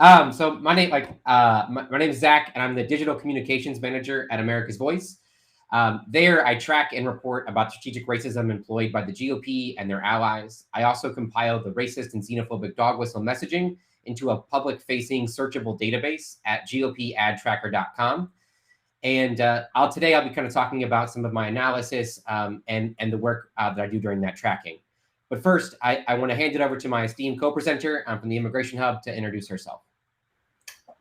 So my name, my name is Zach, and I'm the digital communications manager at America's Voice. There, I track and report about strategic racism employed by the GOP and their allies. I also compile the racist and xenophobic dog whistle messaging into a public-facing searchable database at gopadtracker.com. And today I'll be kind of talking about some of my analysis and the work that I do during that tracking. But first, I want to hand it over to my esteemed co-presenter from the Immigration Hub to introduce herself.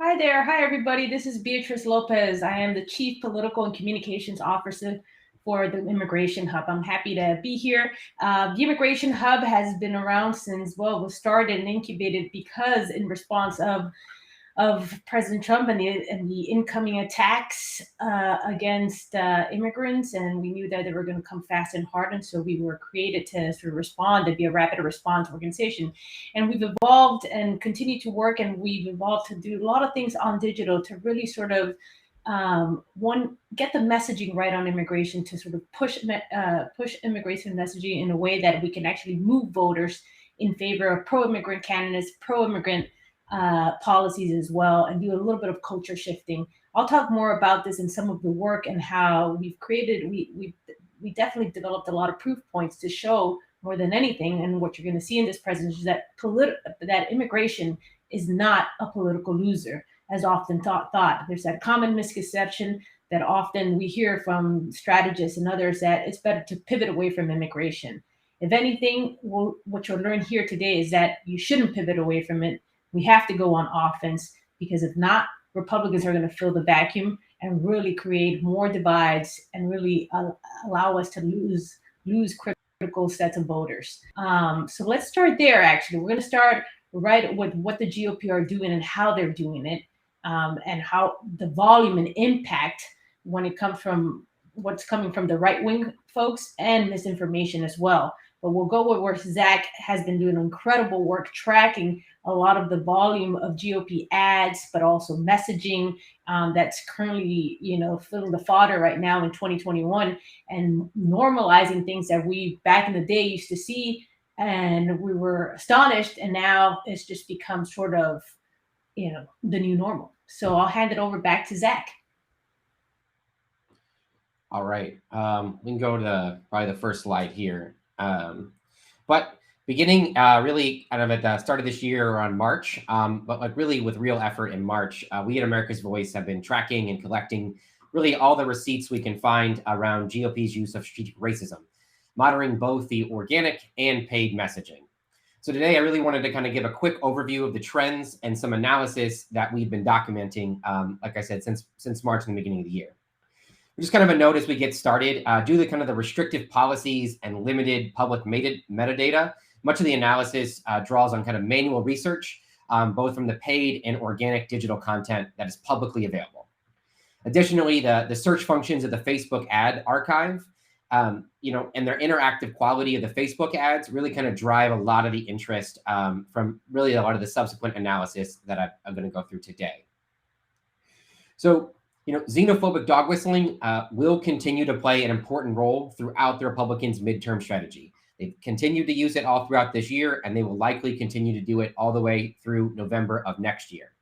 Hi there. Hi, everybody. This is Beatrice Lopez. I am the Chief Political and Communications Officer for the Immigration Hub. I'm happy to be here. The Immigration Hub has been around since, well, it was started and incubated because in response of President Trump and the incoming attacks against immigrants, and we knew that they were going to come fast and hard, and so we were created to sort of respond, to be a rapid response organization. And we've evolved and continue to work, and we've evolved to do a lot of things on digital to really sort of get the messaging right on immigration, to sort of push immigration messaging in a way that we can actually move voters in favor of pro-immigrant candidates, pro-immigrant policies as well, and do a little bit of culture shifting. I'll talk more about this in some of the work and how we've created. We definitely developed a lot of proof points to show more than anything, and what you're going to see in this presentation is that immigration is not a political loser, as often thought. There's that common misconception that often we hear from strategists and others that it's better to pivot away from immigration. If anything, what you'll learn here today is that you shouldn't pivot away from it. We have to go on offense, because if not, Republicans are going to fill the vacuum and really create more divides and really allow us to lose critical sets of voters. So let's start there, actually. We're going to start right with what the GOP are doing and how they're doing it, and how the volume and impact when it comes from what's coming from the right-wing folks and misinformation as well. But we'll go with where Zach has been doing incredible work tracking a lot of the volume of GOP ads, but also messaging that's currently, filling the fodder right now in 2021, and normalizing things that we back in the day used to see, and we were astonished, and now it's just become sort of, the new normal. So I'll hand it over back to Zach. All right, we can go to probably the first slide here. But beginning really kind of at the start of this year, around March, but like really with real effort in March, we at America's Voice have been tracking and collecting really all the receipts we can find around GOP's use of strategic racism, monitoring both the organic and paid messaging. So today I really wanted to kind of give a quick overview of the trends and some analysis that we've been documenting, like I said, since March and the beginning of the year. Just kind of a note as we get started, due to kind of the restrictive policies and limited public metadata, much of the analysis draws on kind of manual research, both from the paid and organic digital content that is publicly available. Additionally, the search functions of the Facebook ad archive, and their interactive quality of the Facebook ads really kind of drive a lot of the interest from really a lot of the subsequent analysis that I'm going to go through today. So, xenophobic dog whistling will continue to play an important role throughout the Republicans' midterm strategy. They've continued to use it all throughout this year, and they will likely continue to do it all the way through November of next year.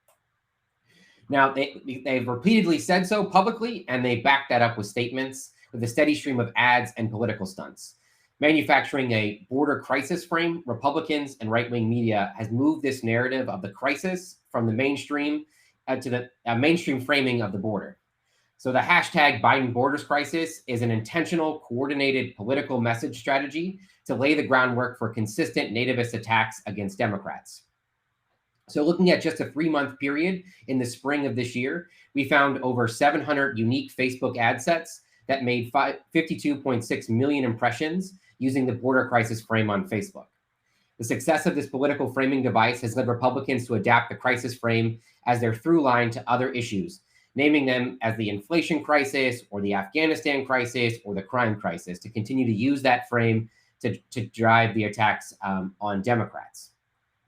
Now, they've repeatedly said so publicly, and they back that up with statements with a steady stream of ads and political stunts. Manufacturing a border crisis frame, Republicans and right-wing media has moved this narrative of the crisis from the mainstream to the mainstream framing of the border. So the hashtag Biden Borders Crisis is an intentional, coordinated political message strategy to lay the groundwork for consistent nativist attacks against Democrats. So looking at just a 3-month period in the spring of this year, we found over 700 unique Facebook ad sets that made 52.6 million impressions using the border crisis frame on Facebook. The success of this political framing device has led Republicans to adapt the crisis frame as their through line to other issues, naming them as the inflation crisis or the Afghanistan crisis or the crime crisis, to continue to use that frame to drive the attacks on Democrats.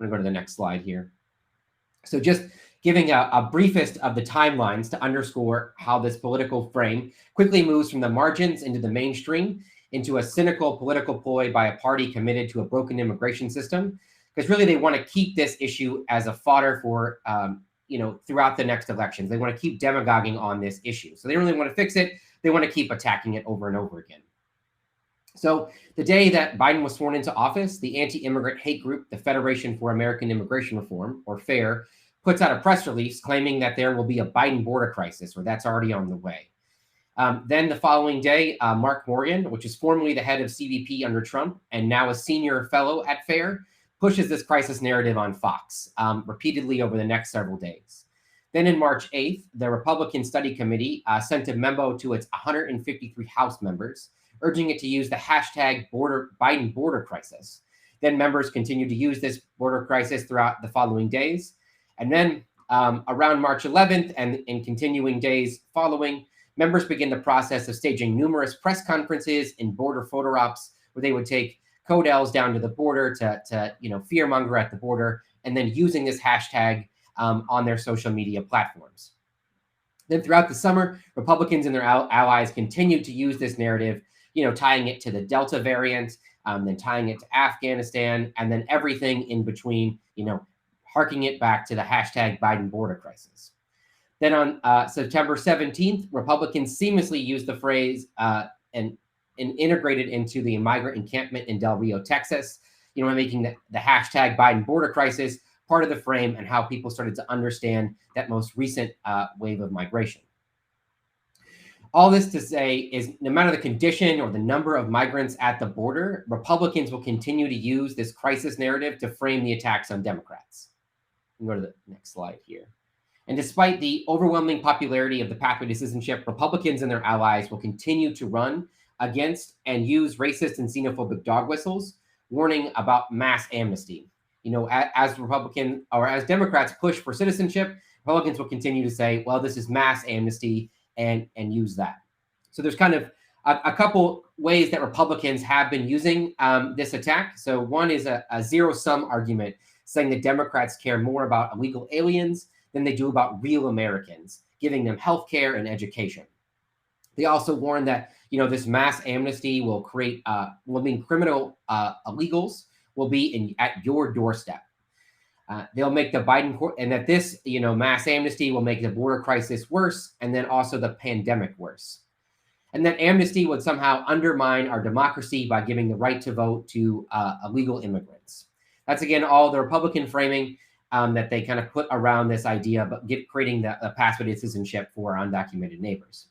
I'm going to go to the next slide here. So just giving a briefest of the timelines to underscore how this political frame quickly moves from the margins into the mainstream, into a cynical political ploy by a party committed to a broken immigration system, because really they want to keep this issue as a fodder for, throughout the next elections. They want to keep demagoguing on this issue. So they don't really want to fix it. They want to keep attacking it over and over again. So the day that Biden was sworn into office, the anti-immigrant hate group, the Federation for American Immigration Reform, or FAIR, puts out a press release claiming that there will be a Biden border crisis, or that's already on the way. Then the following day, Mark Morgan, which is formerly the head of CBP under Trump and now a senior fellow at FAIR, pushes this crisis narrative on Fox repeatedly over the next several days. Then in March 8th, the Republican Study Committee sent a memo to its 153 House members, urging it to use the hashtag Biden border crisis. Then members continued to use this border crisis throughout the following days. And then around March 11th and in continuing days following, members begin the process of staging numerous press conferences and border photo ops where they would take Codels down to the border to fearmonger at the border, and then using this hashtag on their social media platforms. Then throughout the summer, Republicans and their allies continued to use this narrative, tying it to the Delta variant, then tying it to Afghanistan, and then everything in between, harking it back to the hashtag Biden border crisis. Then on September 17th, Republicans seamlessly used the phrase and integrated into the migrant encampment in Del Rio, Texas, making the hashtag Biden border crisis part of the frame and how people started to understand that most recent wave of migration. All this to say is no matter the condition or the number of migrants at the border, Republicans will continue to use this crisis narrative to frame the attacks on Democrats. We can go to the next slide here. And despite the overwhelming popularity of the pathway to citizenship, Republicans and their allies will continue to run against and use racist and xenophobic dog whistles, warning about mass amnesty. As Democrats push for citizenship, Republicans will continue to say, well, this is mass amnesty, and use that. So there's kind of a couple ways that Republicans have been using this attack. So one is a zero-sum argument, saying that Democrats care more about illegal aliens than they do about real Americans, giving them health care and education. They also warn that this mass amnesty will mean criminal illegals will be at your doorstep. They'll make the Biden court, and that this mass amnesty will make the border crisis worse, and then also the pandemic worse. And that amnesty would somehow undermine our democracy by giving the right to vote to illegal immigrants. That's again all the Republican framing that they kind of put around this idea, but creating the pathway to citizenship for undocumented neighbors.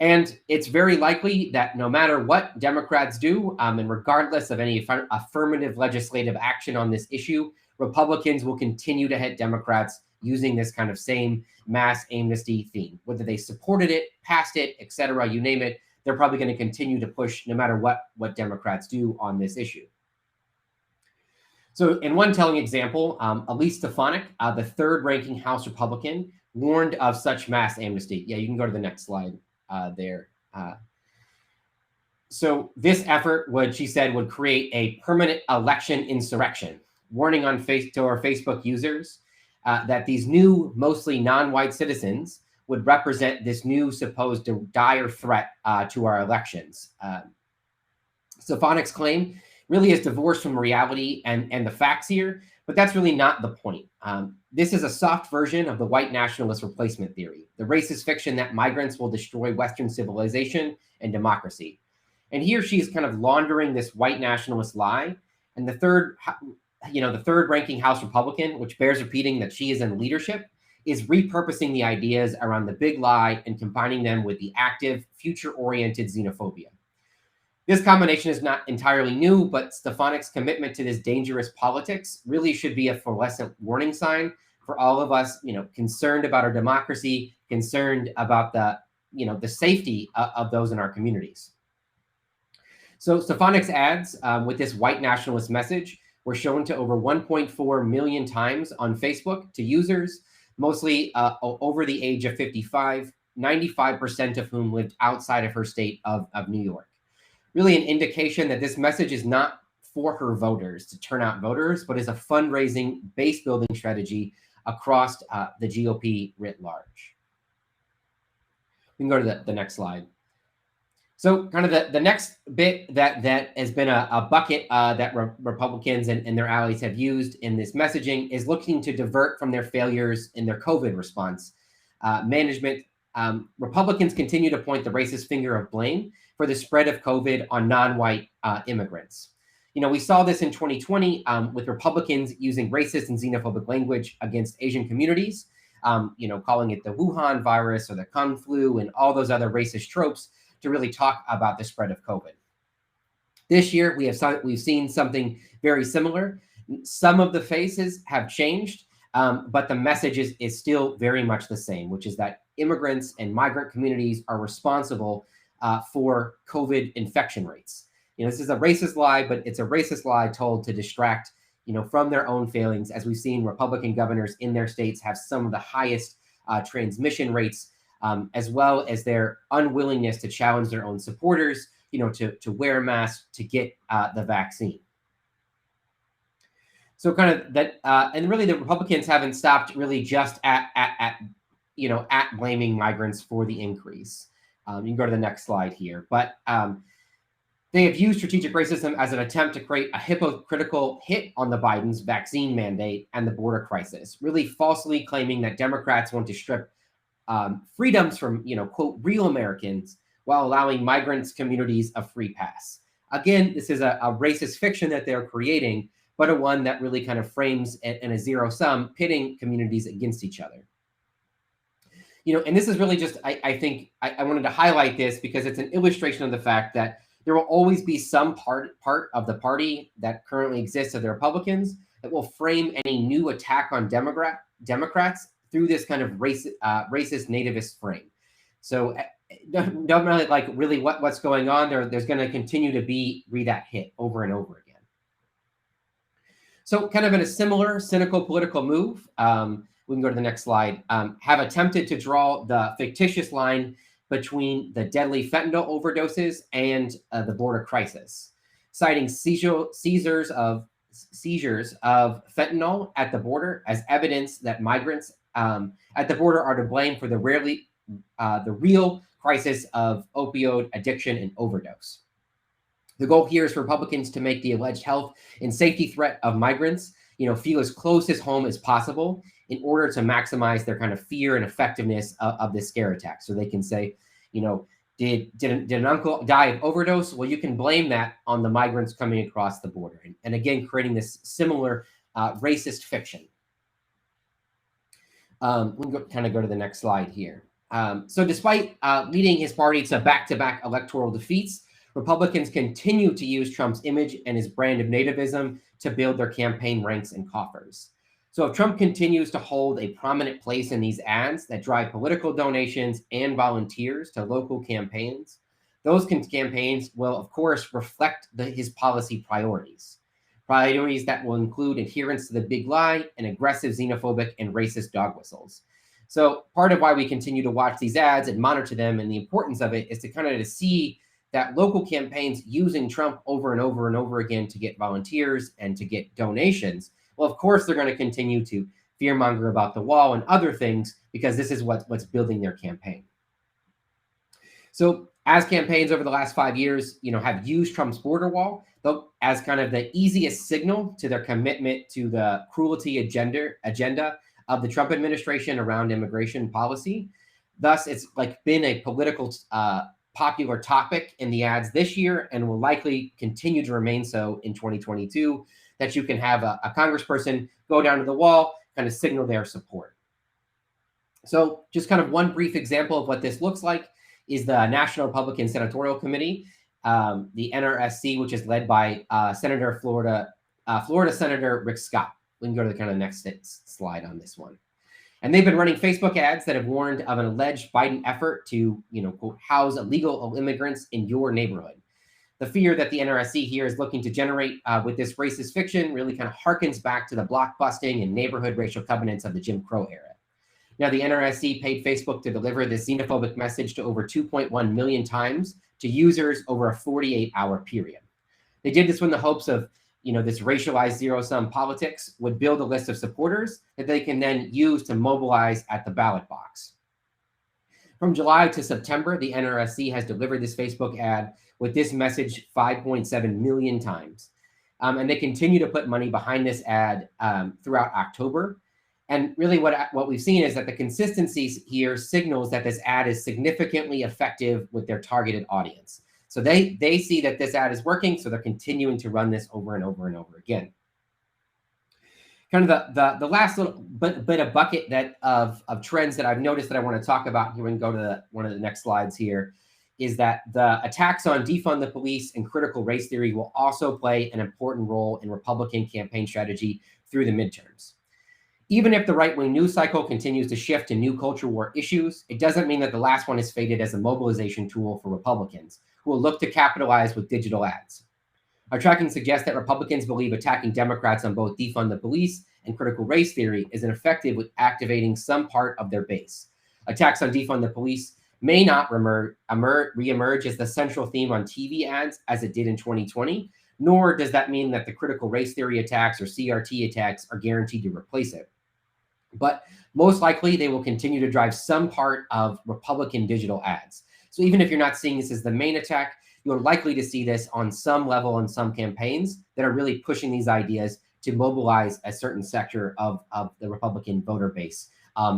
And it's very likely that no matter what Democrats do, and regardless of any affirmative legislative action on this issue, Republicans will continue to hit Democrats using this kind of same mass amnesty theme. Whether they supported it, passed it, et cetera, you name it, they're probably going to continue to push no matter what Democrats do on this issue. So in one telling example, Elise Stefanik, the third-ranking House Republican, warned of such mass amnesty. Yeah, you can go to the next slide there. So this effort she said, would create a permanent election insurrection, warning to our Facebook users that these new, mostly non-white citizens would represent this new supposed dire threat to our elections. Stefanik's claim really is divorced from reality and the facts here, but that's really not the point. This is a soft version of the white nationalist replacement theory, the racist fiction that migrants will destroy Western civilization and democracy. And he or she is kind of laundering this white nationalist lie. And the third-ranking House Republican, which bears repeating that she is in leadership, is repurposing the ideas around the big lie and combining them with the active, future-oriented xenophobia. This combination is not entirely new, but Stefanik's commitment to this dangerous politics really should be a fluorescent warning sign for all of us, concerned about our democracy, concerned about the safety of those in our communities. So Stefanik's ads with this white nationalist message were shown to over 1.4 million times on Facebook to users, mostly over the age of 55, 95% of whom lived outside of her state of New York. Really an indication that this message is not for her voters to turn out voters, but is a fundraising base building strategy across the GOP writ large. We can go to the next slide. So kind of the next bit that has been a bucket that Republicans and their allies have used in this messaging is looking to divert from their failures in their COVID response management. Republicans continue to point the racist finger of blame for the spread of COVID on non-white immigrants. We saw this in 2020 with Republicans using racist and xenophobic language against Asian communities, calling it the Wuhan virus or the Kung flu and all those other racist tropes to really talk about the spread of COVID. This year, we've seen something very similar. Some of the faces have changed, but the message is still very much the same, which is that immigrants and migrant communities are responsible for COVID infection rates. This is a racist lie, but it's a racist lie told to distract, from their own failings. As we've seen, Republican governors in their states have some of the highest transmission rates, as well as their unwillingness to challenge their own supporters, to wear masks, to get the vaccine. So kind of that, and really the Republicans haven't stopped really just at blaming migrants for the increase. You can go to the next slide here, but they have used strategic racism as an attempt to create a hypocritical hit on the Biden's vaccine mandate and the border crisis, really falsely claiming that Democrats want to strip freedoms from, quote, real Americans while allowing migrants communities a free pass. Again, this is a racist fiction that they're creating, but a one that really kind of frames in a zero sum, pitting communities against each other. And this is really just, I think I wanted to highlight this because it's an illustration of the fact that there will always be some part of the party that currently exists of the Republicans that will frame any new attack on Democrats through this kind of racist nativist frame. So don't really like really what's going on there. There's going to continue to be that hit over and over again. So kind of in a similar cynical political move, we can go to the next slide, have attempted to draw the fictitious line between the deadly fentanyl overdoses and the border crisis, citing seizures of fentanyl at the border as evidence that migrants at the border are to blame for the real crisis of opioid addiction and overdose. The goal here is for Republicans to make the alleged health and safety threat of migrants, feel as close as home as possible in order to maximize their kind of fear and effectiveness of this scare attack. So they can say, did an uncle die of overdose? Well, you can blame that on the migrants coming across the border. And again, creating this similar racist fiction. We can kind of go to the next slide here. So despite leading his party to back-to-back electoral defeats, Republicans continue to use Trump's image and his brand of nativism to build their campaign ranks and coffers. So if Trump continues to hold a prominent place in these ads that drive political donations and volunteers to local campaigns, those campaigns will, of course, reflect his policy priorities that will include adherence to the big lie and aggressive xenophobic and racist dog whistles. So part of why we continue to watch these ads and monitor them and the importance of it is to kind of to see that local campaigns using Trump over and over and over again to get volunteers and to get donations. Well, of course, they're going to continue to fearmonger about the wall and other things because this is what's building their campaign. So as campaigns over the last 5 years, have used Trump's border wall as kind of the easiest signal to their commitment to the cruelty agenda of the Trump administration around immigration policy. Thus, it's been a political popular topic in the ads this year and will likely continue to remain so in 2022, that you can have a congressperson go down to the wall, kind of signal their support. So just kind of one brief example of what this looks like is the National Republican Senatorial Committee, the NRSC, which is led by Florida Senator Rick Scott. We can go to the kind of next slide on this one. And they've been running Facebook ads that have warned of an alleged Biden effort to, quote, house illegal immigrants in your neighborhood. The fear that the NRSC here is looking to generate with this racist fiction really kind of harkens back to the blockbusting and neighborhood racial covenants of the Jim Crow era. Now, the NRSC paid Facebook to deliver this xenophobic message to over 2.1 million times to users over a 48-hour period. They did this in the hopes of, this racialized zero-sum politics would build a list of supporters that they can then use to mobilize at the ballot box. From July to September, the NRSC has delivered this Facebook ad with this message 5.7 million times. And they continue to put money behind this ad throughout October. And really what we've seen is that the consistency here signals that this ad is significantly effective with their targeted audience. So they see that this ad is working, so they're continuing to run this over and over and over again. Kind of the last little bit of bucket of trends that I've noticed that I want to talk about here, and go to one of the next slides here, is that the attacks on defund the police and critical race theory will also play an important role in Republican campaign strategy through the midterms. Even if the right-wing news cycle continues to shift to new culture war issues, it doesn't mean that the last one has faded as a mobilization tool for Republicans, who will look to capitalize with digital ads. Our tracking suggests that Republicans believe attacking Democrats on both defund the police and critical race theory is effective with activating some part of their base. Attacks on defund the police may not reemerge as the central theme on TV ads as it did in 2020, nor does that mean that the critical race theory attacks or CRT attacks are guaranteed to replace it. But most likely, they will continue to drive some part of Republican digital ads. So even if you're not seeing this as the main attack, you're likely to see this on some level in some campaigns that are really pushing these ideas to mobilize a certain sector of the Republican voter base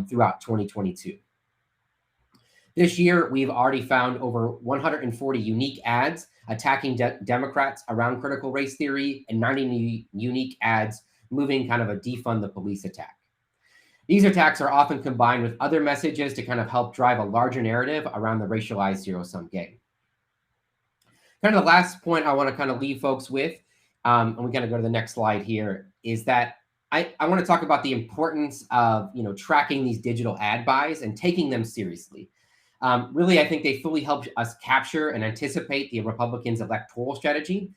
throughout 2022. This year, we've already found over 140 unique ads attacking Democrats around critical race theory, and 90 unique ads moving kind of a defund the police attack. These attacks are often combined with other messages to kind of help drive a larger narrative around the racialized zero-sum game. Kind of the last point I want to kind of leave folks with, and we're going to go to the next slide here, is that I want to talk about the importance of tracking these digital ad buys and taking them seriously. Really, I think they fully help us capture and anticipate the Republicans' electoral strategy.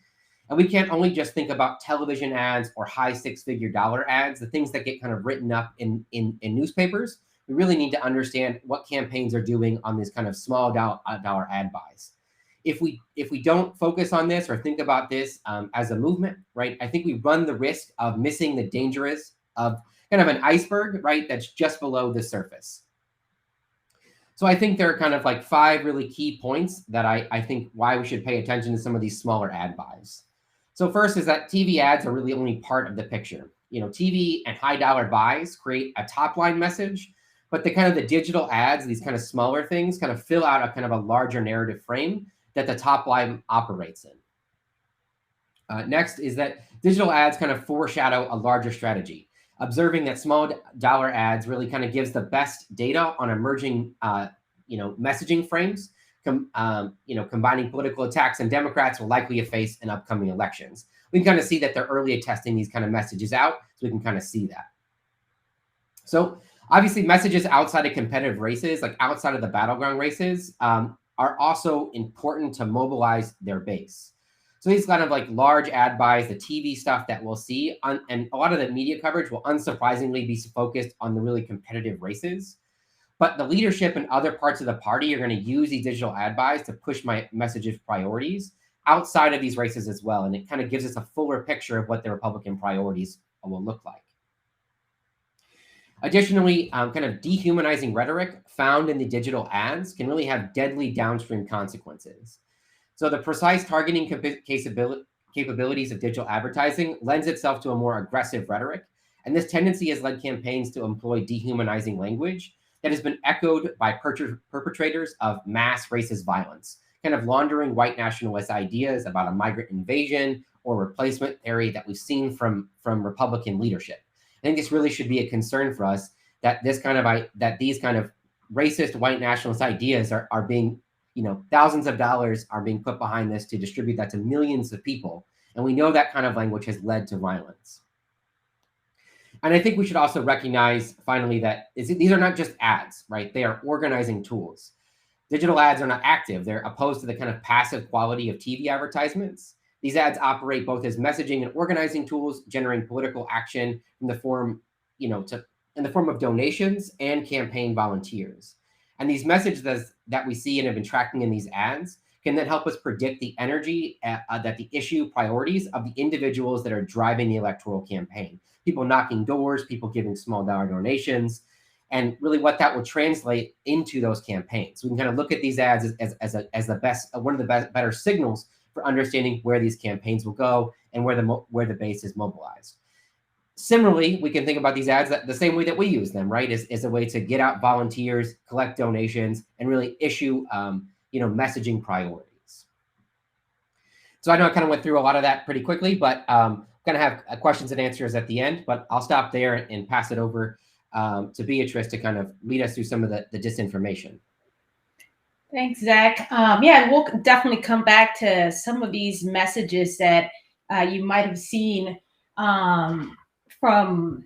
And we can't only just think about television ads or high six-figure dollar ads, the things that get kind of written up in newspapers. We really need to understand what campaigns are doing on these kind of small dollar ad buys. If we don't focus on this or think about this as a movement, right, I think we run the risk of missing the dangers of kind of an iceberg, right, that's just below the surface. So I think there are kind of like 5 really key points that I think why we should pay attention to some of these smaller ad buys. So first is that TV ads are really only part of the picture. TV and high dollar buys create a top line message, but the digital ads, these kind of smaller things, kind of fill out a kind of a larger narrative frame that the top line operates in. Next is that digital ads kind of foreshadow a larger strategy. Observing that small dollar ads really kind of gives the best data on emerging, messaging frames, combining political attacks and Democrats will likely face in upcoming elections. We can kind of see that they're early testing these kind of messages out, so we can kind of see that. So obviously messages outside of competitive races, like outside of the battleground races, are also important to mobilize their base. So these kind of like large ad buys, the TV stuff that we'll see, and a lot of the media coverage will unsurprisingly be focused on the really competitive races. But the leadership and other parts of the party are going to use these digital ad buys to push my messages priorities outside of these races as well. And it kind of gives us a fuller picture of what the Republican priorities will look like. Additionally, kind of dehumanizing rhetoric found in the digital ads can really have deadly downstream consequences. So the precise targeting capabilities of digital advertising lends itself to a more aggressive rhetoric. And this tendency has led campaigns to employ dehumanizing language that has been echoed by perpetrators of mass racist violence, kind of laundering white nationalist ideas about a migrant invasion or replacement theory that we've seen from Republican leadership. I think this really should be a concern for us that these kind of racist white nationalist ideas are being, thousands of dollars are being put behind this to distribute that to millions of people. And we know that kind of language has led to violence. And I think we should also recognize, finally, that these are not just ads, right? They are organizing tools. Digital ads are not active. They're opposed to the kind of passive quality of TV advertisements. These ads operate both as messaging and organizing tools, generating political action in the form of donations and campaign volunteers. And these messages that we see and have been tracking in these ads can then help us predict the energy that the issue priorities of the individuals that are driving the electoral campaign. People knocking doors, people giving small dollar donations. and really what that will translate into those campaigns. We can kind of look at these ads as the best, one of the better signals for understanding where these campaigns will go and where the base is mobilized. Similarly, we can think about these ads the same way that we use them, right? Is a way to get out volunteers, collect donations, and really issue, messaging priorities. So I know I kind of went through a lot of that pretty quickly, but I'm going to have questions and answers at the end, but I'll stop there and pass it over to Beatrice to kind of lead us through some of the disinformation. Thanks, Zach. Yeah, we'll definitely come back to some of these messages that you might have seen from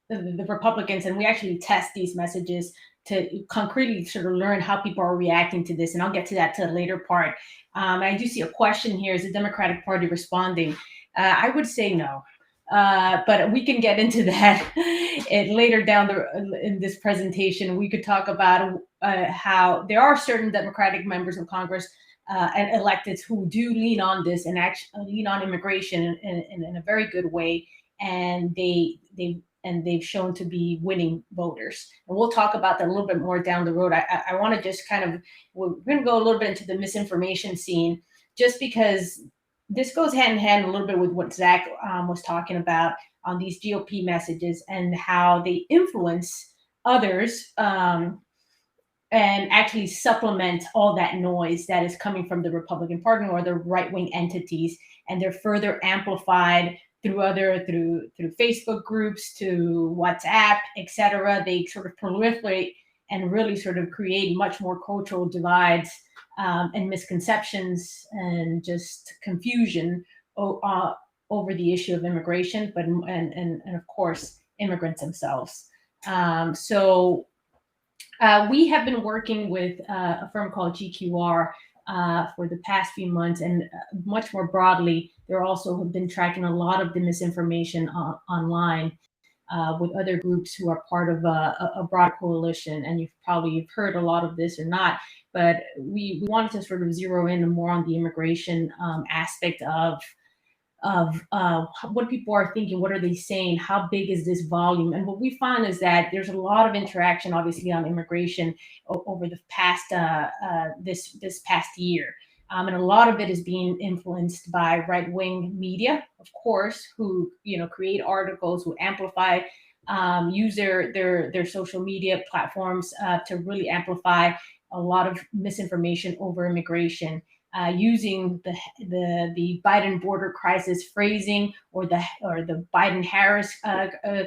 the Republicans, and we actually test these messages to concretely sort of learn how people are reacting to this. And I'll get to that to the later part. I do see a question here: is the Democratic Party responding? I would say no. But we can get into that later down in this presentation. We could talk about how there are certain Democratic members of Congress and electeds who do lean on this and actually lean on immigration in a very good way, and they've shown to be winning voters. And we'll talk about that a little bit more down the road. I want to just we're going to go a little bit into the misinformation scene, just because this goes hand in hand a little bit with what Zach was talking about on these GOP messages and how they influence others and actually supplement all that noise that is coming from the Republican Party or the right-wing entities, and they're further amplified through Facebook groups, to WhatsApp, etc. They sort of proliferate and really sort of create much more cultural divides and misconceptions and just confusion over the issue of immigration, but and of course immigrants themselves. So we have been working with a firm called GQR for the past few months, and much more broadly, they're also have been tracking a lot of the misinformation online with other groups who are part of a broad coalition. And you've heard a lot of this or not, but we wanted to sort of zero in more on the immigration aspect of what people are thinking, what are they saying, how big is this volume? And what we found is that there's a lot of interaction, obviously, on immigration over the past this past year. And a lot of it is being influenced by right-wing media, of course, who create articles, who amplify, use their social media platforms to really amplify a lot of misinformation over immigration, using the Biden border crisis phrasing or the Biden-Harris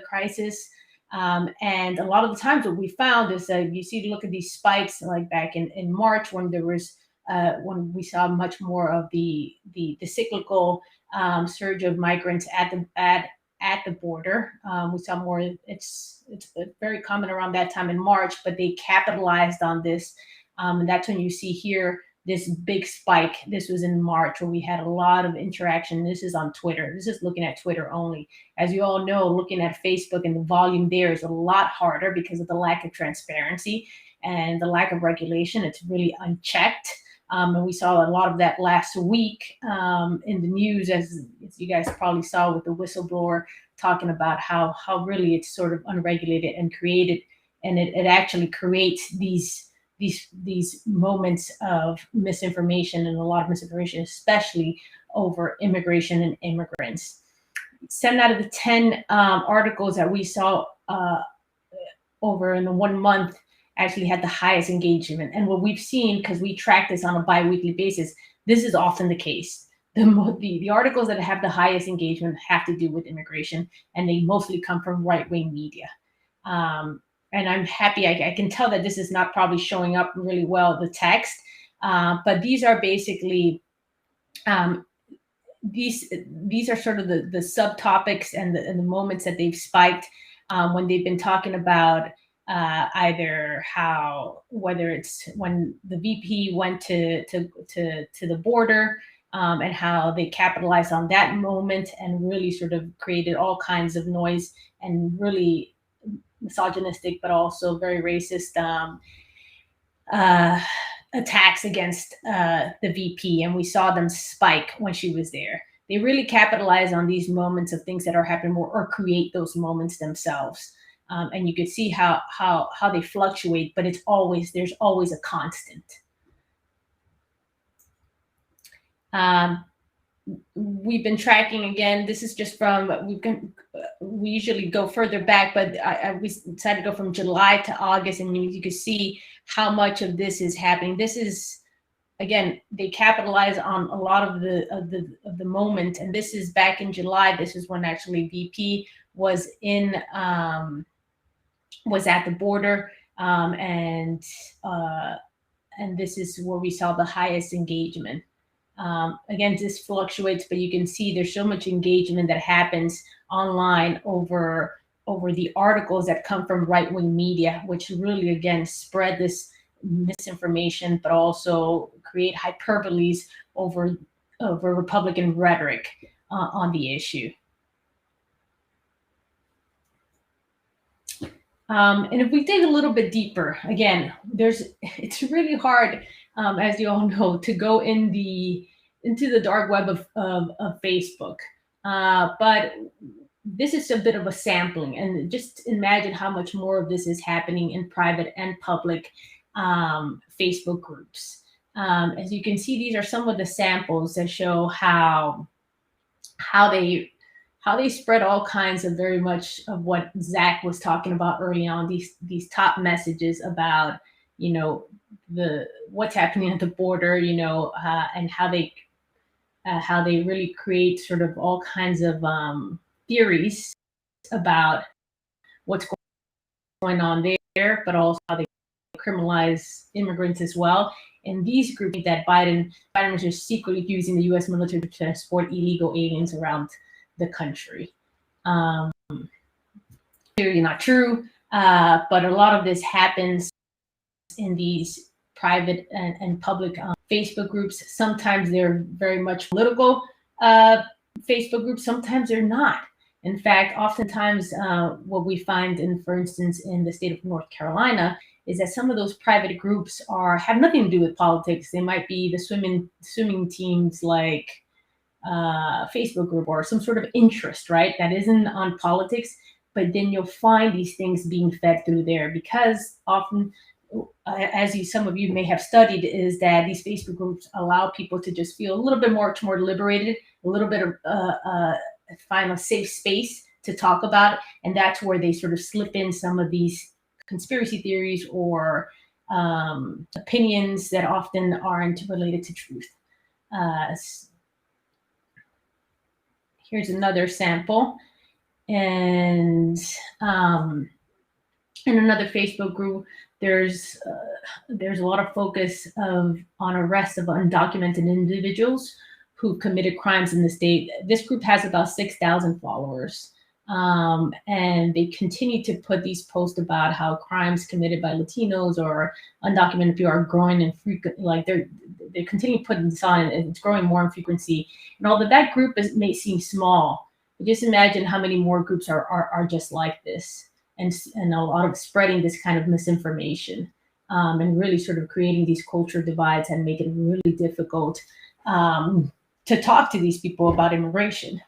crisis. And a lot of the times what we found is that look at these spikes, like back in March, when there was when we saw much more of the cyclical surge of migrants at the border. We saw more. It's very common around that time in March, but they capitalized on this, and that's when you see here this big spike. This was in March, where we had a lot of interaction. This is on Twitter. This is looking at Twitter only. As you all know, looking at Facebook and the volume there is a lot harder because of the lack of transparency and the lack of regulation. It's really unchecked. And we saw a lot of that last week in the news, as you guys probably saw with the whistleblower talking about how really it's sort of unregulated and created, and it actually creates these moments of misinformation, and a lot of misinformation, especially over immigration and immigrants. 7 out of the 10 articles that we saw over in the 1 month actually had the highest engagement. And what we've seen, because we track this on a bi-weekly basis, this is often the case. The articles that have the highest engagement have to do with immigration, and they mostly come from right-wing media. And I'm happy, I can tell that this is not probably showing up really well, the text, but these are basically, these are sort of the subtopics and the moments that they've spiked when they've been talking about either whether it's when the VP went to the border, and how they capitalized on that moment and really sort of created all kinds of noise and really misogynistic, but also very racist attacks against the VP. And we saw them spike when she was there. they really capitalize on these moments of things that are happening or create those moments themselves. And you can see how they fluctuate, but there's always a constant. We've been tracking, again, this is just from, we usually go further back, but we decided to go from July to August, and you can see how much of this is happening. This is, again, they capitalize on a lot of the moment, and this is back in July. This is when actually VP was was at the border, and this is where we saw the highest engagement. Again, this fluctuates, but you can see there's so much engagement that happens online over the articles that come from right-wing media, which really, again, spread this misinformation, but also create hyperboles over Republican rhetoric on the issue. And if we dig a little bit deeper, again, it's really hard, as you all know, to go into the dark web of Facebook. But this is a bit of a sampling, and just imagine how much more of this is happening in private and public Facebook groups. As you can see, these are some of the samples that show how they spread all kinds of very much of what Zach was talking about early on, these top messages about, what's happening at the border, and how they really create sort of all kinds of theories about what's going on there, but also how they criminalize immigrants as well. And these groups that Biden was just secretly using the U.S. military to transport illegal aliens around the country. Clearly not true, but a lot of this happens in these private and public Facebook groups. Sometimes they're very much political Facebook groups, sometimes they're not. In fact, oftentimes what we find, for instance, in the state of North Carolina, is that some of those private groups have nothing to do with politics. They might be the swimming teams, like Facebook group, or some sort of interest, right? That isn't on politics, but then you'll find these things being fed through there, because often, as some of you may have studied, is that these Facebook groups allow people to just feel a little bit more liberated, a little bit of find a safe space to talk about, and that's where they sort of slip in some of these conspiracy theories or opinions that often aren't related to truth. Here's another sample, and in another Facebook group, there's a lot of focus on arrests of undocumented individuals who committed crimes in the state. This group has about 6,000 followers, and they continue to put these posts about how crimes committed by Latinos or undocumented people are growing in frequency. Like they continue putting this on, and it's growing more in frequency. And although that group may seem small, just imagine how many more groups are just like this, and a lot of spreading this kind of misinformation, and really sort of creating these culture divides and make it really difficult to talk to these people about immigration,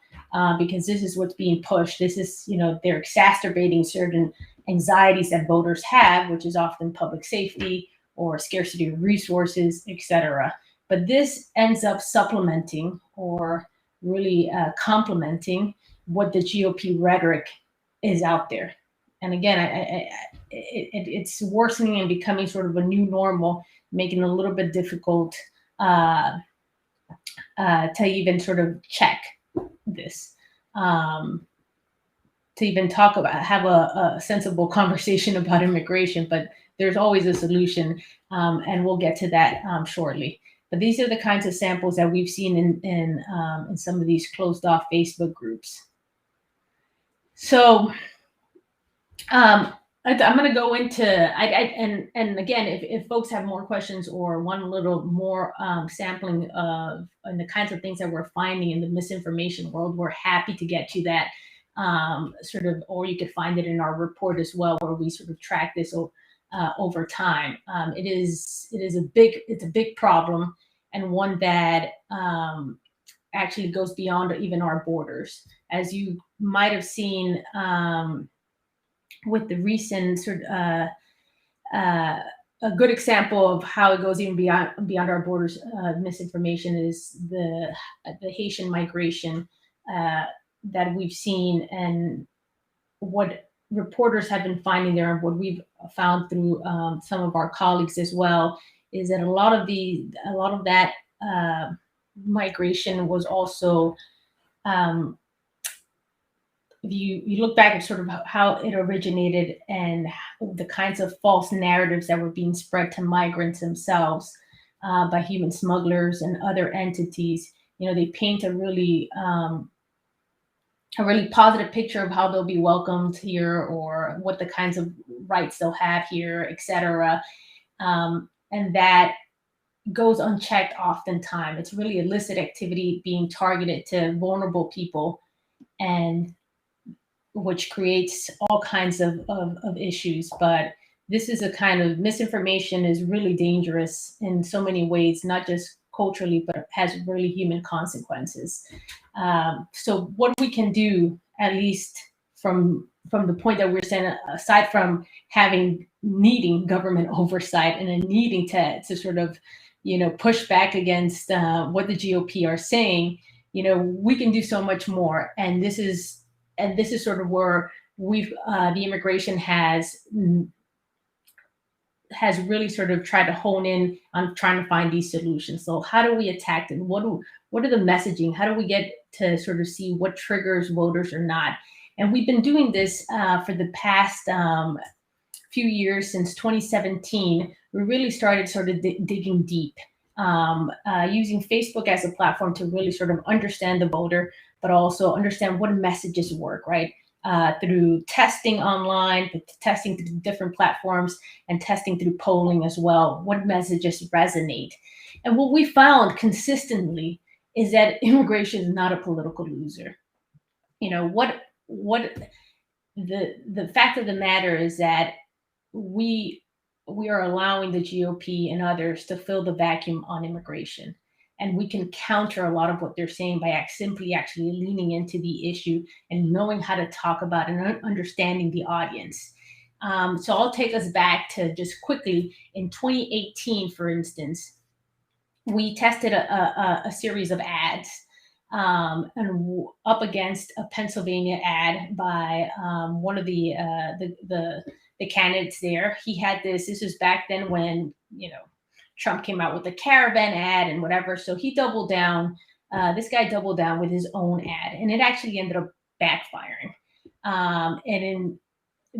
because this is what's being pushed. This is, they're exacerbating certain anxieties that voters have, which is often public safety or scarcity of resources, etc. But this ends up supplementing or really complementing what the GOP rhetoric is out there. And again, it's worsening and becoming sort of a new normal, making it a little bit difficult to even sort of check this, to even talk about, have a sensible conversation about immigration. But there's always a solution, and we'll get to that shortly. But these are the kinds of samples that we've seen in some of these closed off Facebook groups. So I'm going to go into, and again, if folks have more questions or want a little more sampling of and the kinds of things that we're finding in the misinformation world, we're happy to get to that sort of, or you could find it in our report as well, where we sort of track this over time. It's a big problem, and one that actually goes beyond even our borders. As you might have seen with the recent uh, a good example of how it goes even beyond our borders. Misinformation is the Haitian migration uh, that we've seen, and what reporters have been finding there, and what we've found through some of our colleagues as well, is that a lot of that migration was also um, if you look back at sort of how it originated and the kinds of false narratives that were being spread to migrants themselves by human smugglers and other entities, they paint a really positive picture of how they'll be welcomed here or what the kinds of rights they'll have here, etc. And that goes unchecked oftentimes. It's really illicit activity being targeted to vulnerable people, and which creates all kinds of issues. But this is a kind of misinformation is really dangerous in so many ways, not just culturally, but has really human consequences. So what we can do, at least from the point that we're saying, aside from needing government oversight and then needing to sort of push back against what the GOP are saying, we can do so much more. And this is sort of where the immigration has really sort of tried to hone in on trying to find these solutions. So how do we attack them? What are the messaging? How do we get to sort of see what triggers voters or not? And we've been doing this for the past few years. Since 2017, we really started sort of digging deep, using Facebook as a platform to really sort of understand the voter, but also understand what messages work, right? Through testing online, testing through different platforms, and testing through polling as well. What messages resonate? And what we found consistently is that immigration is not a political loser. What the fact of the matter is that we are allowing the GOP and others to fill the vacuum on immigration. And we can counter a lot of what they're saying by simply actually leaning into the issue and knowing how to talk about it and understanding the audience. So I'll take us back to just quickly in 2018, for instance, we tested a series of ads and up against a Pennsylvania ad by one of the candidates there. He had this was back then when Trump came out with the caravan ad and whatever. So he doubled down. This guy doubled down with his own ad, and it actually ended up backfiring.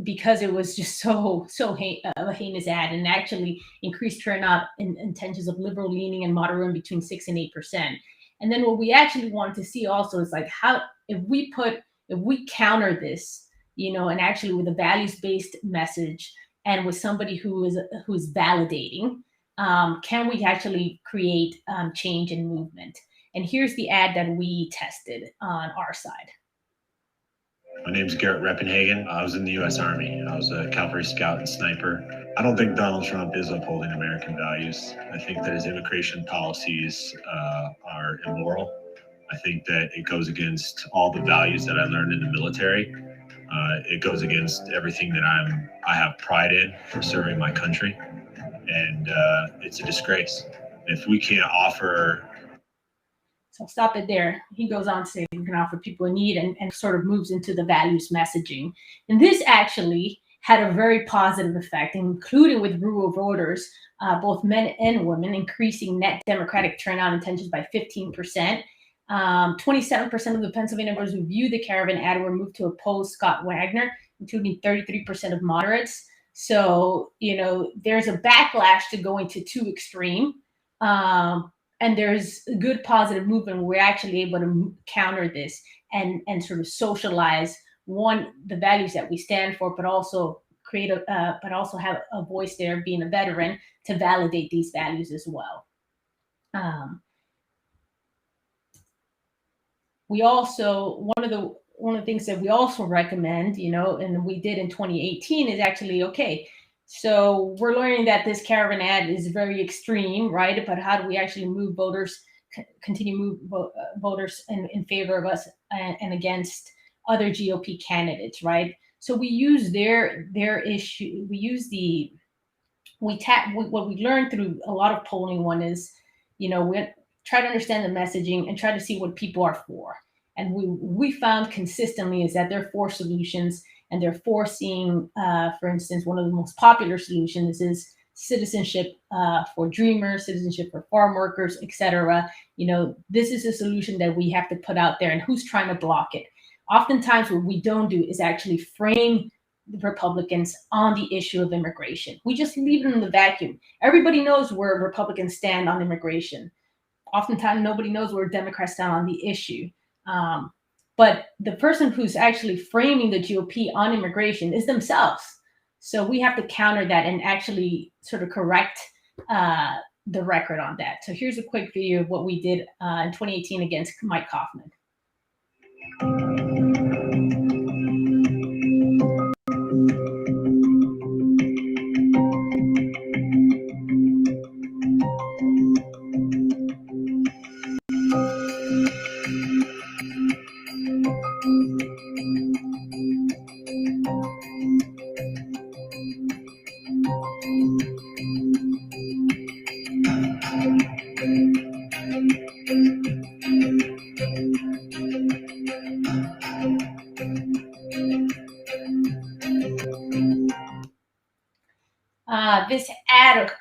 Because it was just so a heinous ad, and actually increased turnout in intentions of liberal leaning and moderate between 6% and 8%. And then what we actually wanted to see also is like how if we counter this, and actually with a values-based message and with somebody who's validating. Can we actually create change and movement? And here's the ad that we tested on our side. My name's Garrett Reppenhagen. I was in the U.S. Army. I was a cavalry scout and sniper. I don't think Donald Trump is upholding American values. I think that his immigration policies are immoral. I think that it goes against all the values that I learned in the military. It goes against everything that I have pride in for serving my country. And it's a disgrace. If we can't offer... So I'll stop it there. He goes on to say we can offer people in need, and sort of moves into the values messaging. And this actually had a very positive effect, including with rural voters, both men and women, increasing net Democratic turnout intentions by 15%. 27% of the Pennsylvania voters who viewed the caravan ad were moved to oppose Scott Wagner, including 33% of moderates. So, there's a backlash to going to too extreme. And there's a good positive movement. We're actually able to counter this and sort of socialize the values that we stand for, but also have a voice there, being a veteran, to validate these values as well. We also one of the things that we also recommend, and we did in 2018 is actually okay. So we're learning that this caravan ad is very extreme, right? But how do we actually move voters continue move voters in favor of us and against other GOP candidates, right? So we use their issue. We use what we learned through a lot of polling. One is, we try to understand the messaging and try to see what people are for. And we found consistently is that there are 4 solutions, and they're foreseeing, for instance, one of the most popular solutions is citizenship for dreamers, citizenship for farm workers, etc. This is a solution that we have to put out there, and who's trying to block it? Oftentimes, what we don't do is actually frame the Republicans on the issue of immigration. We just leave it in the vacuum. Everybody knows where Republicans stand on immigration. Oftentimes, nobody knows where Democrats stand on the issue. But the person who's actually framing the GOP on immigration is themselves. So we have to counter that and actually sort of correct the record on that. So here's a quick video of what we did in 2018 against Mike Kaufman. This ad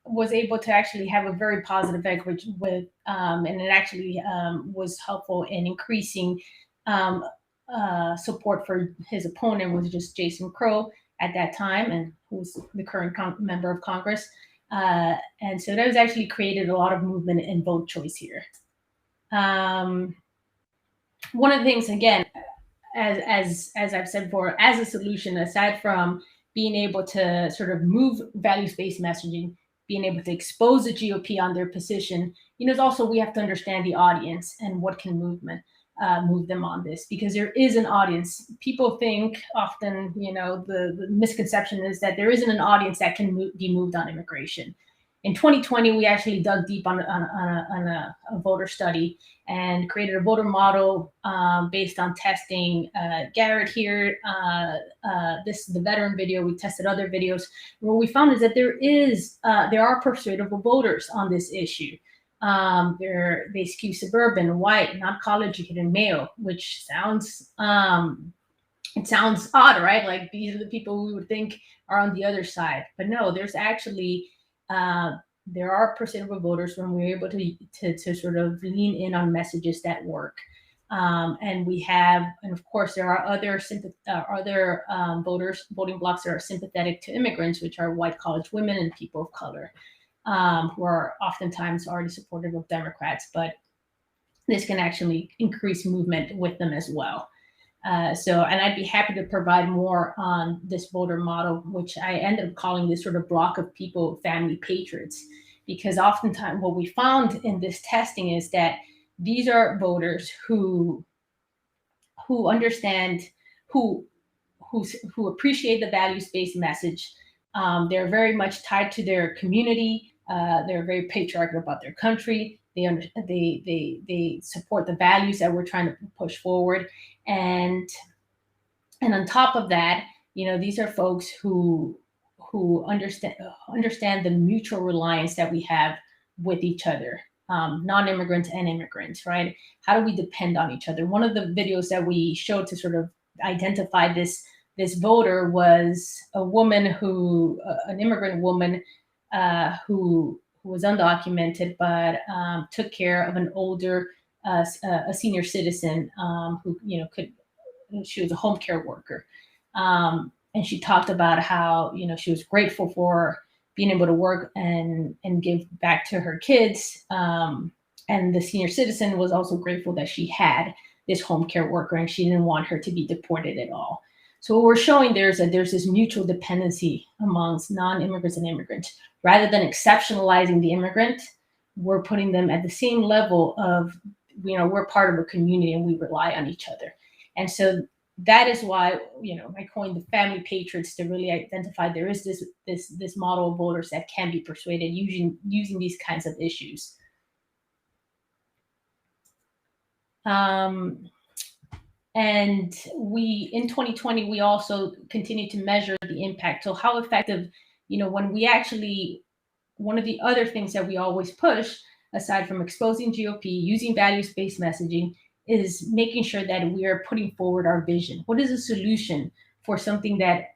was able to actually have a very positive effect, and it actually was helpful in increasing support for his opponent, was just Jason Crow at that time, and who's the current member of Congress. And so that was actually created a lot of movement in vote choice here. One of the things, again, as I've said before, as a solution, aside from being able to sort of move values-based messaging, being able to expose the GOP on their position, it's also, we have to understand the audience and what can move them on this, because there is an audience. People think often, the misconception is that there isn't an audience that can be moved on immigration. In 2020, we actually dug deep on a voter study and created a voter model based on testing Garrett here. This is the veteran video. We tested other videos. What we found is that there are persuadable voters on this issue. They skew suburban, white, not college-educated, male, which sounds it sounds odd, right? Like these are the people we would think are on the other side, but no, there's actually there are persuadable voters when we're able to sort of lean in on messages that work. And of course, there are other voting blocks that are sympathetic to immigrants, which are white college women and people of color, who are oftentimes already supportive of Democrats, but this can actually increase movement with them as well. And I'd be happy to provide more on this voter model, which I ended up calling this sort of block of people, family patriots, because oftentimes what we found in this testing is that these are voters who understand, who appreciate the values-based message. They're very much tied to their community. They're very patriotic about their country. They support the values that we're trying to push forward. And on top of that, these are folks who understand the mutual reliance that we have with each other, non-immigrants and immigrants, right? How do we depend on each other? One of the videos that we showed to sort of identify this voter was a woman an immigrant woman who was undocumented, but took care of an older, a senior citizen who, she was a home care worker. And she talked about how, she was grateful for being able to work and give back to her kids. And the senior citizen was also grateful that she had this home care worker and she didn't want her to be deported at all. So what we're showing there's this mutual dependency amongst non-immigrants and immigrants. Rather than exceptionalizing the immigrant, we're putting them at the same level of, we're part of a community and we rely on each other. And so that is why, I coined the family patriots to really identify there is this model of voters that can be persuaded using these kinds of issues. And in 2020, we also continue to measure the impact. So how effective, when we actually, one of the other things that we always push, aside from exposing GOP, using values-based messaging, is making sure that we are putting forward our vision. What is a solution for something that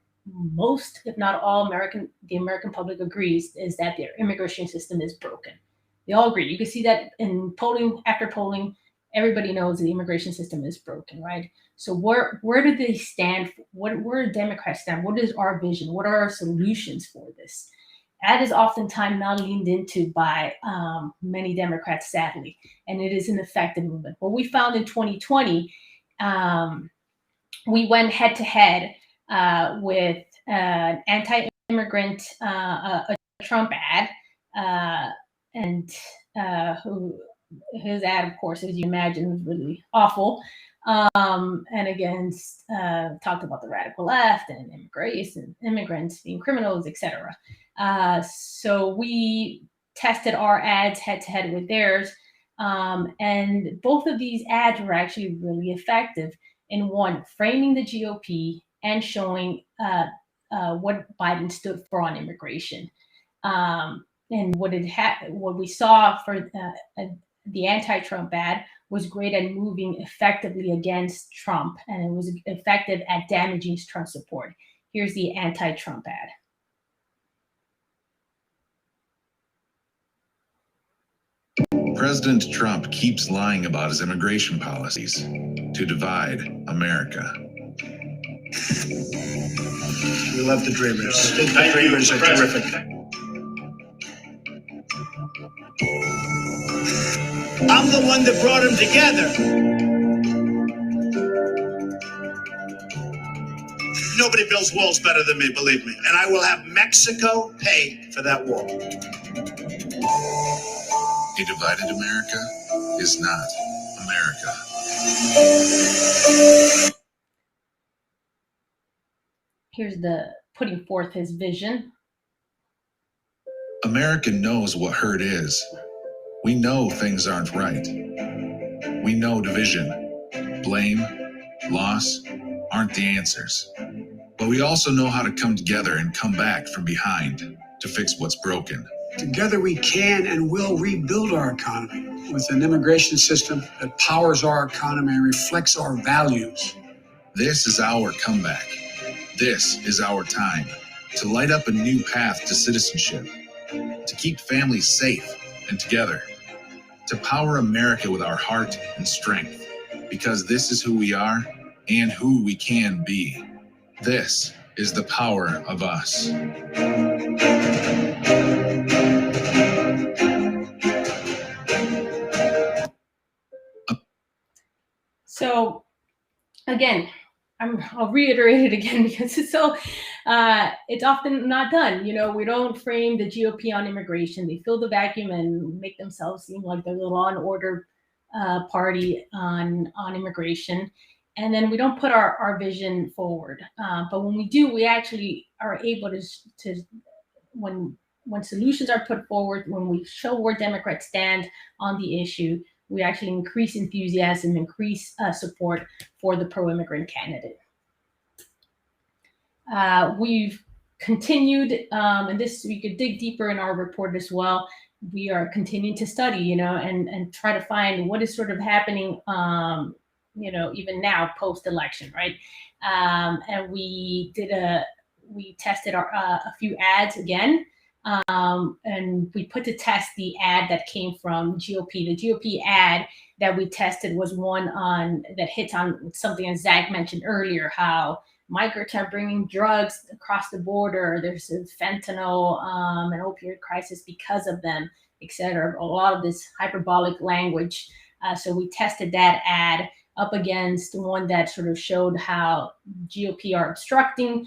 most, if not all, the American public agrees is that their immigration system is broken. They all agree. You can see that in polling after polling. Everybody knows the immigration system is broken, right? So where do they stand? Where do Democrats stand? What is our vision? What are our solutions for this? That is oftentimes not leaned into by many Democrats, sadly, and it is an effective movement. What we found in 2020, we went head to head with an anti-immigrant, a Trump ad, and his ad, of course, as you imagine, was really awful. And against talked about the radical left and immigrants being criminals, etc. So we tested our ads head to head with theirs, and both of these ads were actually really effective in one, framing the GOP and showing what Biden stood for on immigration. And what we saw for the anti-Trump ad was great at moving effectively against Trump, and it was effective at damaging Trump support. Here's the anti-Trump ad. President Trump keeps lying about his immigration policies to divide America. We love the Dreamers. The Dreamers are terrific. I'm the one that brought them together. Nobody builds walls better than me, believe me. And I will have Mexico pay for that wall. A divided America is not America. Here's the putting forth his vision. America knows what hurt is. We know things aren't right. We know division, blame, loss aren't the answers. But we also know how to come together and come back from behind to fix what's broken. Together we can and will rebuild our economy with an immigration system that powers our economy and reflects our values. This is our comeback. This is our time to light up a new path to citizenship, to keep families safe and together, to power America with our heart and strength, because this is who we are and who we can be. This is the power of us. So, again, I'll reiterate it again because it's often not done. We don't frame the GOP on immigration. They fill the vacuum and make themselves seem like they're the law and order party on immigration. And then we don't put our vision forward. But when we do, we actually are able to when solutions are put forward, when we show where Democrats stand on the issue, we actually increase enthusiasm, increase support for the pro-immigrant candidate. We've continued, and this we could dig deeper in our report as well. We are continuing to study, and try to find what is sort of happening, even now post-election, right? And we tested a few ads again. And we put to test the ad that came from GOP. The GOP ad that we tested was one that hits on something as Zach mentioned earlier, how migrants are bringing drugs across the border. There's a fentanyl and opioid crisis because of them, etc. A lot of this hyperbolic language. So we tested that ad up against one that sort of showed how GOP are obstructing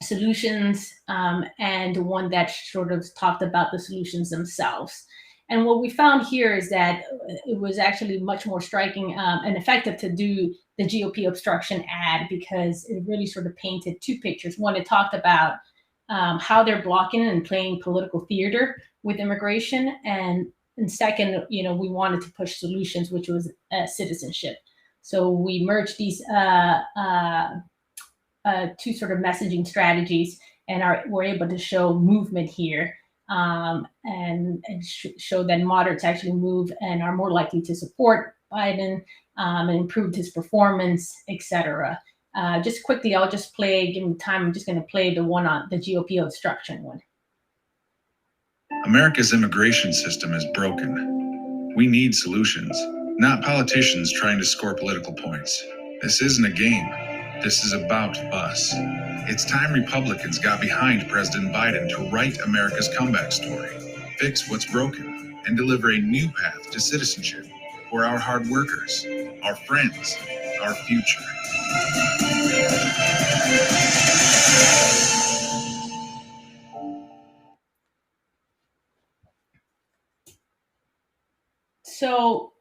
solutions, and one that sort of talked about the solutions themselves. And what we found here is that it was actually much more striking and effective to do the GOP obstruction ad, because it really sort of painted two pictures. One, it talked about how they're blocking and playing political theater with immigration, and and second, we wanted to push solutions, which was citizenship. So we merged these two sort of messaging strategies, and we're able to show movement here, and show that moderates actually move and are more likely to support Biden, and improved his performance, etc. Just quickly, I'll just play, given time, I'm just going to play the one on the GOP obstruction one. America's immigration system is broken. We need solutions, not politicians trying to score political points. This isn't a game. This is about us. It's time Republicans got behind President Biden to write America's comeback story, fix what's broken, and deliver a new path to citizenship for our hard workers, our friends, our future. So,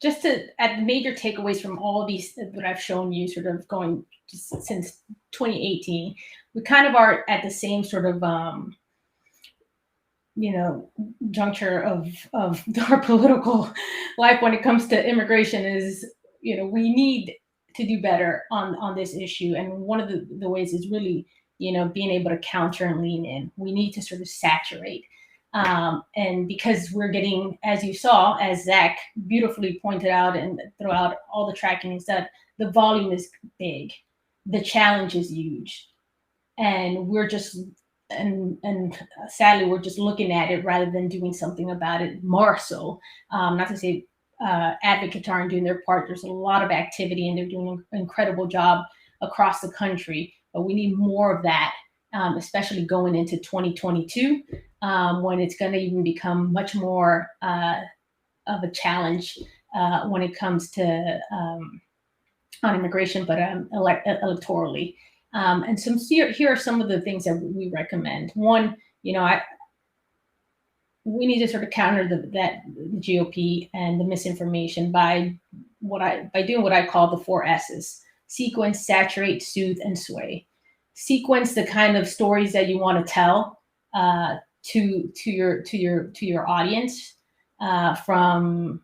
just at the major takeaways from all of these that I've shown you, sort of going since 2018, we kind of are at the same sort of juncture of our political life when it comes to immigration. Is we need to do better on this issue, and one of the ways is really being able to counter and lean in. We need to sort of saturate. And because we're getting, as you saw, as Zach beautifully pointed out and throughout all the tracking, is that the volume is big, the challenge is huge, and we're just and sadly we're just looking at it rather than doing something about it more so. Not to say advocates aren't doing their part. There's a lot of activity and they're doing an incredible job across the country, but we need more of that, especially going into 2022. When it's going to even become much more of a challenge when it comes to on immigration, but electorally. And here are some of the things that we recommend. One, we need to sort of counter the GOP and the misinformation by doing what I call the 4 S's: sequence, saturate, soothe, and sway. Sequence the kind of stories that you want to tell to your audience, from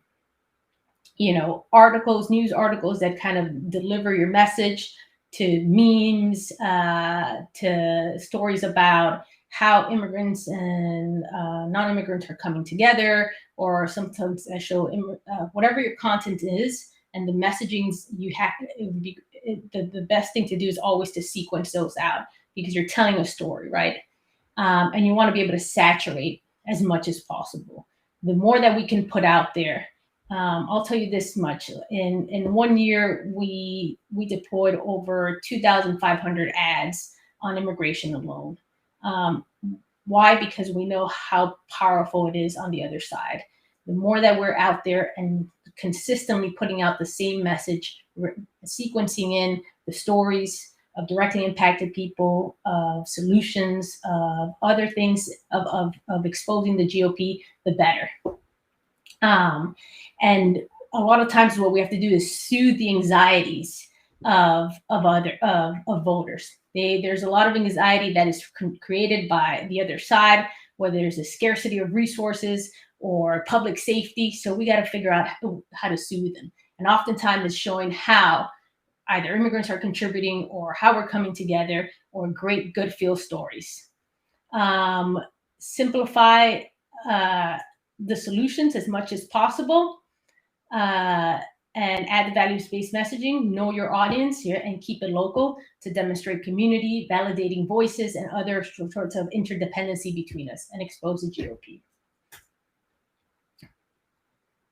articles, news articles that kind of deliver your message, to memes, to stories about how immigrants and non-immigrants are coming together, or sometimes I show whatever your content is and the messagings you have. The best thing to do is always to sequence those out, because you're telling a story, right? And you want to be able to saturate as much as possible. The more that we can put out there, I'll tell you this much: in 1 year, we deployed over 2,500 ads on immigration alone. Why? Because we know how powerful it is on the other side. The more that we're out there and consistently putting out the same message, sequencing in the stories of directly impacted people, of solutions, of other things, of exposing the GOP, the better. And a lot of times what we have to do is soothe the anxieties of voters. There's a lot of anxiety that is created by the other side, whether there's a scarcity of resources or public safety. So we got to figure out how to soothe them. And oftentimes it's showing how either immigrants are contributing, or how we're coming together, or great good feel stories. Simplify the solutions as much as possible, and add the values-based messaging. Know your audience here and keep it local to demonstrate community, validating voices, and other sorts of interdependency between us, and expose the GOP.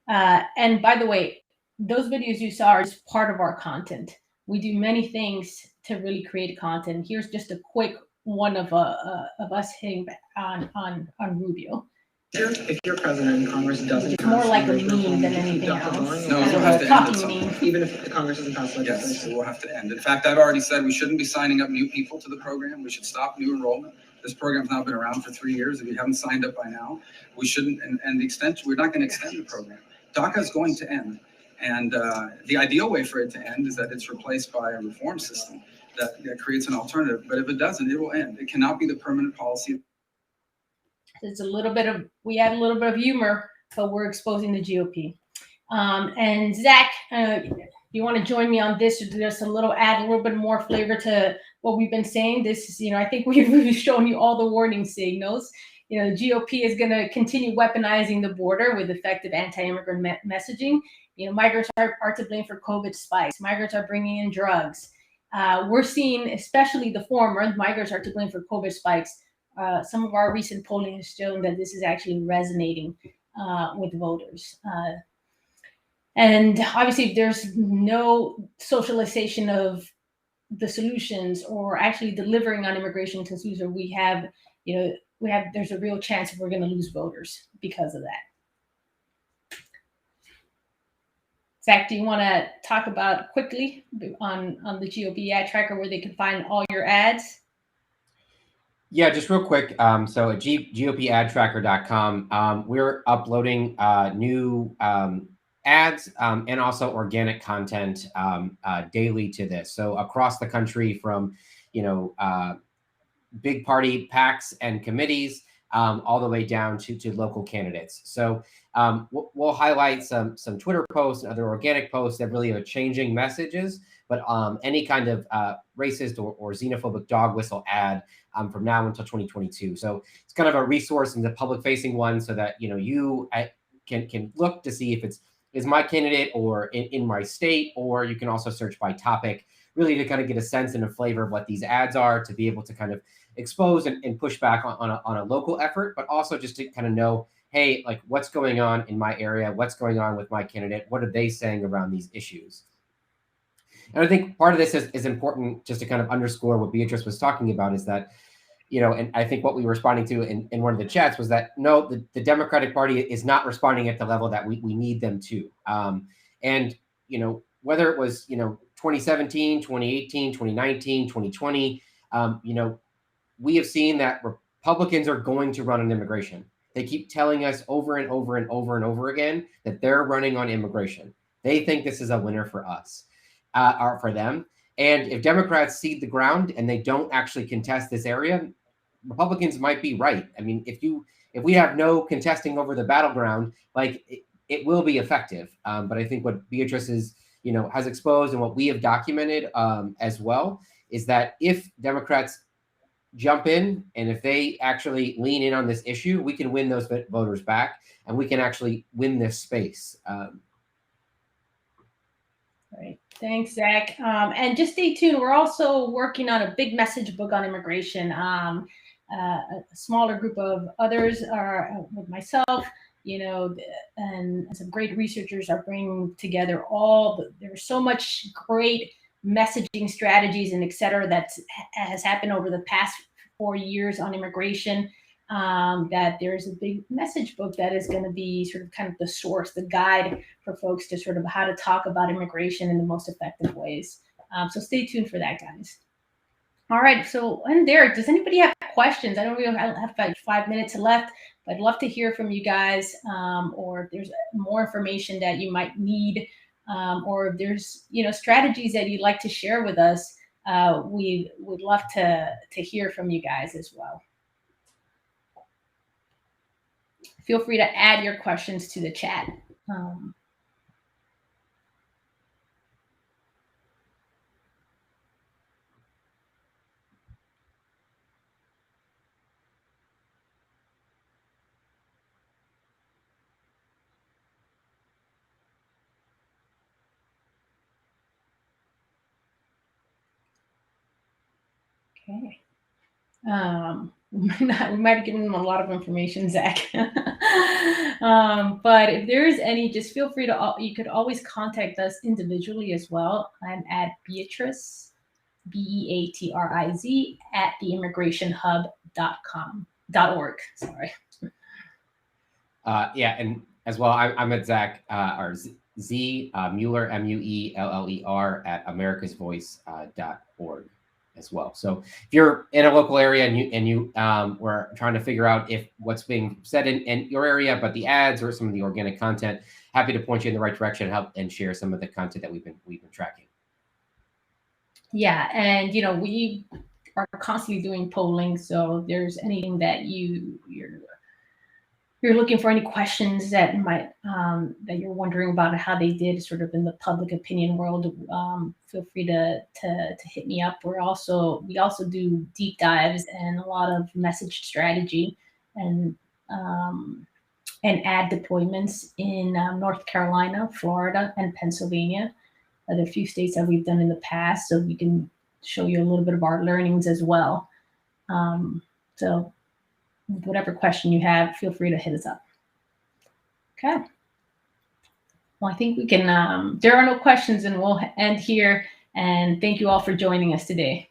And by the way, those videos you saw are just part of our content. We do many things to really create content. Here's just a quick one of us hitting back on Rubio. If you're president and Congress doesn't, it's more like a meme than anything else. No, we'll have to end at some point. Even if the Congress doesn't pass legislation. Yes, it will have to end. In fact, I've already said we shouldn't be signing up new people to the program. We should stop new enrollment. This program's now been around for 3 years. If you haven't signed up by now, we shouldn't. And the extension, we're not going to extend the program. DACA is going to end. And the ideal way for it to end is that it's replaced by a reform system that creates an alternative. But if it doesn't, it will end. It cannot be the permanent policy. It's a little bit of, we add a little bit of humor, but we're exposing the GOP. And Zach, you want to join me on this, or just a little, add a little bit more flavor to what we've been saying? This is, I think we've shown you all the warning signals. The GOP is going to continue weaponizing the border with effective anti-immigrant messaging. Migrants are to blame for COVID spikes. Migrants are bringing in drugs. We're seeing, especially the former, migrants are to blame for COVID spikes. Some of our recent polling has shown that this is actually resonating with voters. And obviously, there's no socialization of the solutions or actually delivering on immigration solutions. There's a real chance we're going to lose voters because of that. Zach, do you want to talk about quickly on the GOP ad tracker where they can find all your ads? Yeah, just real quick. So at GOPadtracker.com, we're uploading new ads and also organic content daily to this. So across the country, from big party PACs and committees all the way down to local candidates. So we'll highlight some Twitter posts and other organic posts that really are changing messages, but any kind of racist or xenophobic dog whistle ad from now until 2022. So it's kind of a resource and the public facing one, so that you can look to see if is my candidate or in my state, or you can also search by topic, really to kind of get a sense and a flavor of what these ads are, to be able to kind of expose and push back on a local effort, but also just to kind of know, hey, like, what's going on in my area? What's going on with my candidate? What are they saying around these issues? And I think part of this is important, just to kind of underscore what Beatrice was talking about, is that, and I think what we were responding to in one of the chats was that, no, the Democratic Party is not responding at the level that we need them to. And, whether it was, 2017, 2018, 2019, 2020, we have seen that Republicans are going to run on immigration. They keep telling us over and over and over and over again that they're running on immigration. They think this is a winner for us, or for them. And if Democrats cede the ground and they don't actually contest this area, Republicans might be right. I mean, if we have no contesting over the battleground, like it will be effective. But I think what Beatrice is, has exposed, and what we have documented as well, is that if Democrats jump in and if they actually lean in on this issue, we can win those voters back, and we can actually win this space. Right. Thanks, Zach. And just stay tuned. We're also working on a big message book on immigration. A smaller group of others are with myself, and some great researchers are bringing together there's so much great messaging strategies and et cetera that has happened over the past 4 years on immigration, that there's a big message book that is going to be sort of kind of the source, the guide for folks to sort of how to talk about immigration in the most effective ways. So stay tuned for that, guys. All right. So, and Derek, does anybody have questions? I don't have like 5 minutes left, but I'd love to hear from you guys, or if there's more information that you might need, or if there's, strategies that you'd like to share with us. We would love to hear from you guys as well. Feel free to add your questions to the chat. Okay. We might have given them a lot of information, Zach. But if there's any, just feel free to, you could always contact us individually as well. I'm at Beatrice, BEATRIZ, at theimmigrationhub.org. Sorry. Yeah, and as well, I'm at Zach, or Z Mueller, MUELLER, at americasvoice.org as well. So if you're in a local area and you were trying to figure out if what's being said in your area, but the ads or some of the organic content, happy to point you in the right direction, help and share some of the content that we've been tracking. Yeah, and we are constantly doing polling, so if there's anything that you're you're looking for any questions that might that you're wondering about how they did sort of in the public opinion world, feel free to hit me up. We also do deep dives and a lot of message strategy and ad deployments in North Carolina, Florida, and Pennsylvania. There are a few states that we've done in the past, so we can show you a little bit of our learnings as well. So whatever question you have, feel free to hit us up. Okay. Well, I think we can, there are no questions and we'll end here. And thank you all for joining us today.